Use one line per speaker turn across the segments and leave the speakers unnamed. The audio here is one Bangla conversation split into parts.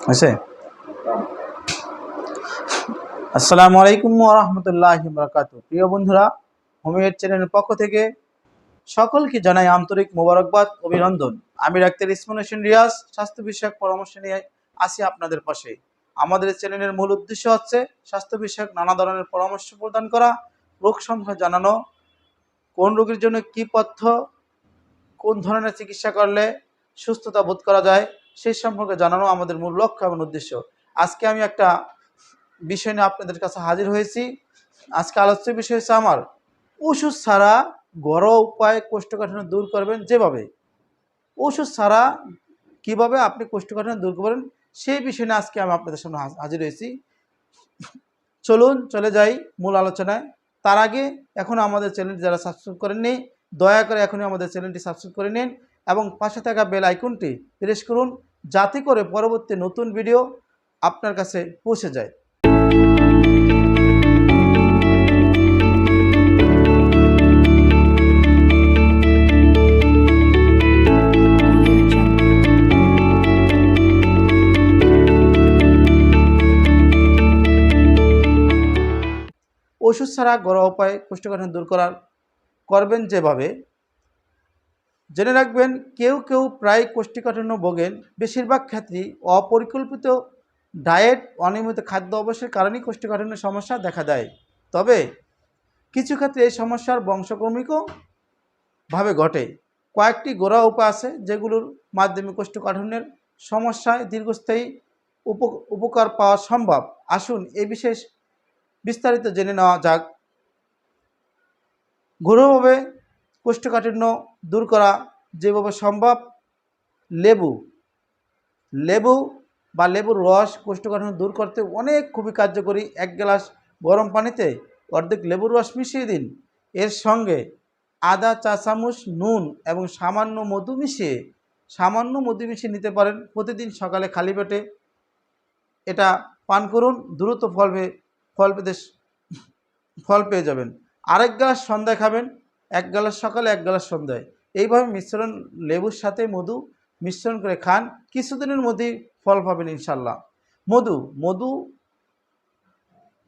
আছে। আসসালামু আলাইকুম ওয়া রাহমাতুল্লাহি ওয়া বারাকাতুহু। প্রিয় বন্ধুরা, হোমিওর চ্যানেলের পক্ষ থেকে সকলকে জানাই আন্তরিক মোবারকবাদ, অভিনন্দন। আমি ডাক্তার ইসমাইল হোসেন রিয়াজ, স্বাস্থ্য বিষয়ক পরামর্শ নিয়ে আসি আপনাদের পাশে। আমাদের চ্যানেলের মূল উদ্দেশ্য হচ্ছে স্বাস্থ্য বিষয়ক নানা ধরনের পরামর্শ প্রদান করা, রোগ সম্পর্কে জানানো, কোন রোগের জন্য কী পথ্য, কোন ধরনের চিকিৎসা করলে সুস্থতা বোধ করা যায় সেই সম্পর্কে জানানো আমাদের মূল লক্ষ্য এবং উদ্দেশ্য। আজকে আমি একটা বিষয় নিয়ে আপনাদের কাছে হাজির হয়েছি। আজকে আলোচ্য বিষয় হচ্ছে আমার ওষুধ ছাড়া ঘরোয়া উপায়ে কোষ্ঠকাঠিন্য দূর করবেন যেভাবে। ওষুধ ছাড়া কিভাবে আপনি কোষ্ঠকাঠিন্য দূর করবেন সেই বিষয় নিয়ে আজকে আমি আপনাদের সামনে হাজির হয়েছি। চলুন চলে যাই মূল আলোচনায়। তার আগে এখন আমাদের চ্যানেলটি যারা সাবস্ক্রাইব করেননি, দয়া করে এখনই আমাদের চ্যানেলটি সাবস্ক্রাইব করে নিন এবং পাশে থাকা বেল আইকনটি প্রেস করুন, যাতে করে পরবর্তী নতুন ভিডিও আপনার কাছে পৌঁছে যায়। ওষুধ ছাড়া ঘরোয়া উপায়ে কোষ্ঠকাঠিন্য দূর করবেন যেভাবে। জেনে রাখবেন, কেউ কেউ প্রায় কোষ্ঠকাঠিন্য ভোগেন। বেশিরভাগ ক্ষেত্রেই অপরিকল্পিত ডায়েট, অনিয়মিত খাদ্য অভ্যাসের কারণেই কোষ্ঠকাঠিন্যের সমস্যা দেখা দেয়। তবে কিছু ক্ষেত্রে এই সমস্যার বংশক্রমিকভাবে ঘটে। কয়েকটি ঘরোয়া উপায় আছে যেগুলোর মাধ্যমে কোষ্ঠকাঠিন্যের সমস্যায় দীর্ঘস্থায়ী উপকার পাওয়া সম্ভব। আসুন এই বিশেষ বিস্তারিত জেনে নেওয়া যাক। ঘরোয়াভাবে কোষ্ঠকাঠিন্য দূর করা যেভাবে সম্ভব। লেবু লেবু বা লেবুর রস কোষ্ঠকাঠিন্য দূর করতে খুবই কার্যকরী। 1 গ্লাস গরম পানিতে অর্ধেক লেবুর রস মিশিয়ে দিন। এর সঙ্গে আধা চা চামচ নুন এবং সামান্য মধু মিশিয়ে নিতে পারেন। প্রতিদিন সকালে খালি পেটে এটা পান করুন, দ্রুত ফল পেয়ে যাবেন। আরেক গ্লাস সন্ধ্যায় খাবেন, 1 গ্লাস সকালে 1 গ্লাস সন্ধ্যায়। এইভাবে লেবুর সাথে মধু মিশ্রণ করে খান, কিছুদিনের মধ্যেই ফল পাবেন ইনশাল্লাহ। মধু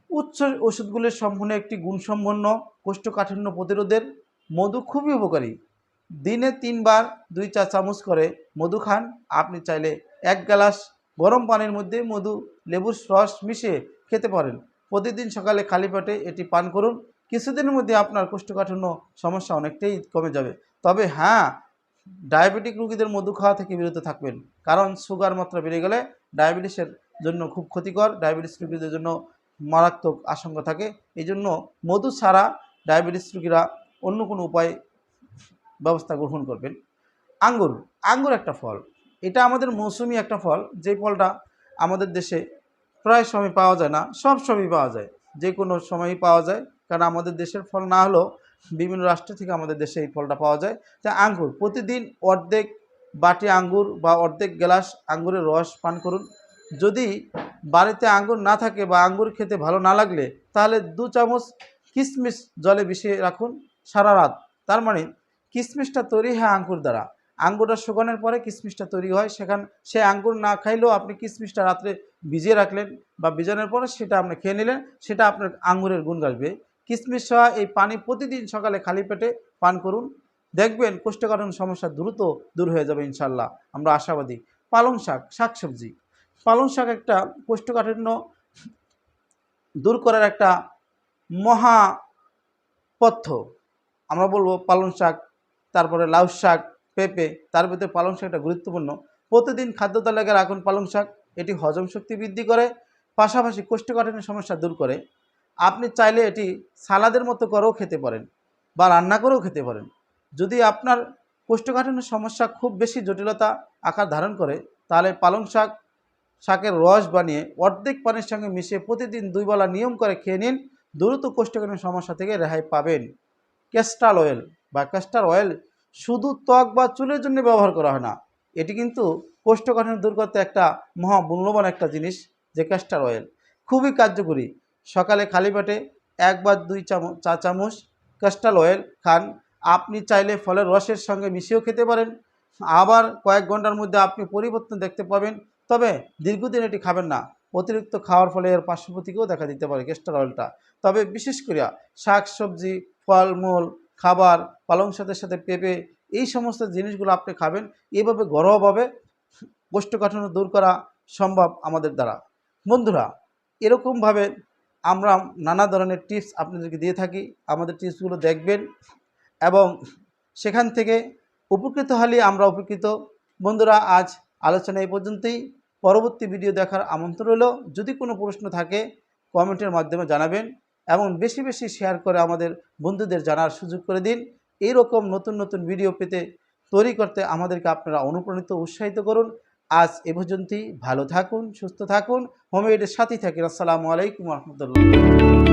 উচ্চ ওষুধগুলির সম্পূর্ণ একটি গুণসম্পন্ন কোষ্ঠকাঠিন্য প্রতিরোধের। মধু খুবই উপকারী। দিনে 3 বার 2 চা চামচ করে মধু খান। আপনি চাইলে 1 গ্লাস গরম পানির মধ্যে লেবুর রস মিশিয়ে খেতে পারেন। প্রতিদিন সকালে খালি পেটে এটি পান করুন, কিছুদিনের মধ্যে আপনার কোষ্ঠকাঠিন্য সমস্যা অনেকটাই কমে যাবে। তবে হ্যাঁ, ডায়াবেটিক রোগীদের মধু খাওয়া থেকে বিরত থাকবেন, কারণ সুগার মাত্রা বেড়ে গেলে ডায়াবেটিসের জন্য খুব ক্ষতিকর। ডায়াবেটিস রোগীদের জন্য মারাত্মক আশঙ্কা থাকে। এই জন্য মধু ছাড়া ডায়াবেটিস রোগীরা অন্য কোনো উপায় ব্যবস্থা গ্রহণ করবেন। আঙ্গুর একটা ফল। এটা আমাদের মৌসুমি একটা ফল, যে ফলটা আমাদের দেশে প্রায় সময় পাওয়া যায় না, সব সময় পাওয়া যায়, যে কোনো সময়ই পাওয়া যায়, কারণ আমাদের দেশের ফল না হলেও বিভিন্ন রাষ্ট্র থেকে আমাদের দেশে এই ফলটা পাওয়া যায়। তা আঙ্গুর প্রতিদিন অর্ধেক বাটি আঙ্গুর বা অর্ধেক গ্লাস আঙ্গুরের রস পান করুন। যদি বাড়িতে আঙ্গুর না থাকে বা আঙ্গুর খেতে ভালো না লাগলে, তাহলে 2 চামচ কিশমিশ জলে মিশিয়ে রাখুন সারা রাত। তার মানে কিশমিশটা তৈরি হয় আঙ্গুর দ্বারা। আঙ্গুরটা শুকানোর পরে কিশমিশটা তৈরি হয়। সে আঙ্গুর না খাইলেও আপনি কিশমিশটা রাত্রে ভিজিয়ে রাখলেন বা ভিজানোর পরে সেটা আপনি খেয়ে নিলেন, সেটা আপনার আঙ্গুরের গুণ গাইবে। কিশমিশ সহ এই পানি প্রতিদিন সকালে খালি পেটে পান করুন, দেখবেন কোষ্ঠকাঠিন্য সমস্যা দ্রুত দূর হয়ে যাবে ইনশাল্লাহ, আমরা আশাবাদী। পালং শাকসবজি। পালং শাক একটা কোষ্ঠকাঠিন্য দূর করার একটা মহা পথ্য। আমরা বলবো পালং শাক, তারপরে লাউ শাক, পেঁপে, তার ভিতরে পালং শাকটা গুরুত্বপূর্ণ। প্রতিদিন খাদ্য তালিকায় রাখুন পালং শাক। এটি হজম শক্তি বৃদ্ধি করে, পাশাপাশি কোষ্ঠকাঠিন্য সমস্যা দূর করে। আপনি চাইলে এটি সালাদের মতো করেও খেতে পারেন বা রান্না করেও খেতে পারেন। যদি আপনার কোষ্ঠকাঠিন্য সমস্যা খুব বেশি জটিলতা আকার ধারণ করে, তাহলে পালং শাকের রস বানিয়ে অর্ধেক পানির সঙ্গে মিশিয়ে প্রতিদিন 2 বেলা নিয়ম করে খেয়ে নিন, দ্রুত কোষ্ঠকাঠিন্য সমস্যা থেকে রেহাই পাবেন। ক্যাস্টর অয়েল শুধু ত্বক বা চুলের জন্য ব্যবহার করা হয় না, এটি কিন্তু কোষ্ঠকাঠিন্য দূর করতে একটা মূল্যবান একটা জিনিস। যে ক্যাস্টর অয়েল খুবই কার্যকরী। সকালে খালি পেটে 1 বা 2 চা চামচ ক্যাস্টর অয়েল খান। আপনি চাইলে ফলের রসের সঙ্গে মিশিয়েও খেতে পারেন। আবার কয়েক ঘন্টার মধ্যে আপনি পরিবর্তন দেখতে পাবেন। তবে দীর্ঘদিন এটি খাবেন না। অতিরিক্ত খাওয়ার ফলে এর পার্শ্বপ্রতিক্রিয়াও দেখা দিতে পারে ক্যাস্টর অয়েলটা। তবে বিশেষ করে শাক সবজি, ফলমূল, খাবার, পালং শাকের সাথে পেঁপে, এই সমস্ত জিনিসগুলো আপনি খাবেন। এইভাবে ঘরোয়াভাবে কোষ্ঠকাঠিন্য দূর করা সম্ভব আমাদের দ্বারা। বন্ধুরা, এরকমভাবে আমরা নানা ধরনের টিপস আপনাদেরকে দিয়ে থাকি। আমাদের টিপসগুলো দেখবেন এবং সেখান থেকে উপকৃত হলে আমরা উপকৃত। বন্ধুরা, আজ আলোচনা এই পর্যন্তই। পরবর্তী ভিডিও দেখার আমন্ত্রণ রইল। যদি কোনো প্রশ্ন থাকে কমেন্টের মাধ্যমে জানাবেন এবং বেশি বেশি শেয়ার করে আমাদের বন্ধুদের জানার সুযোগ করে দিন। এইরকম নতুন নতুন ভিডিও পেতে তৈরি করতে আমাদেরকে আপনারা অনুপ্রাণিত উৎসাহিত করুন। আজ এ পর্যন্তই। ভালো থাকুন, সুস্থ থাকুন, হোমমেডের সাথেই থাকুন। আসসালামু আলাইকুম রহমতুল্লাহ।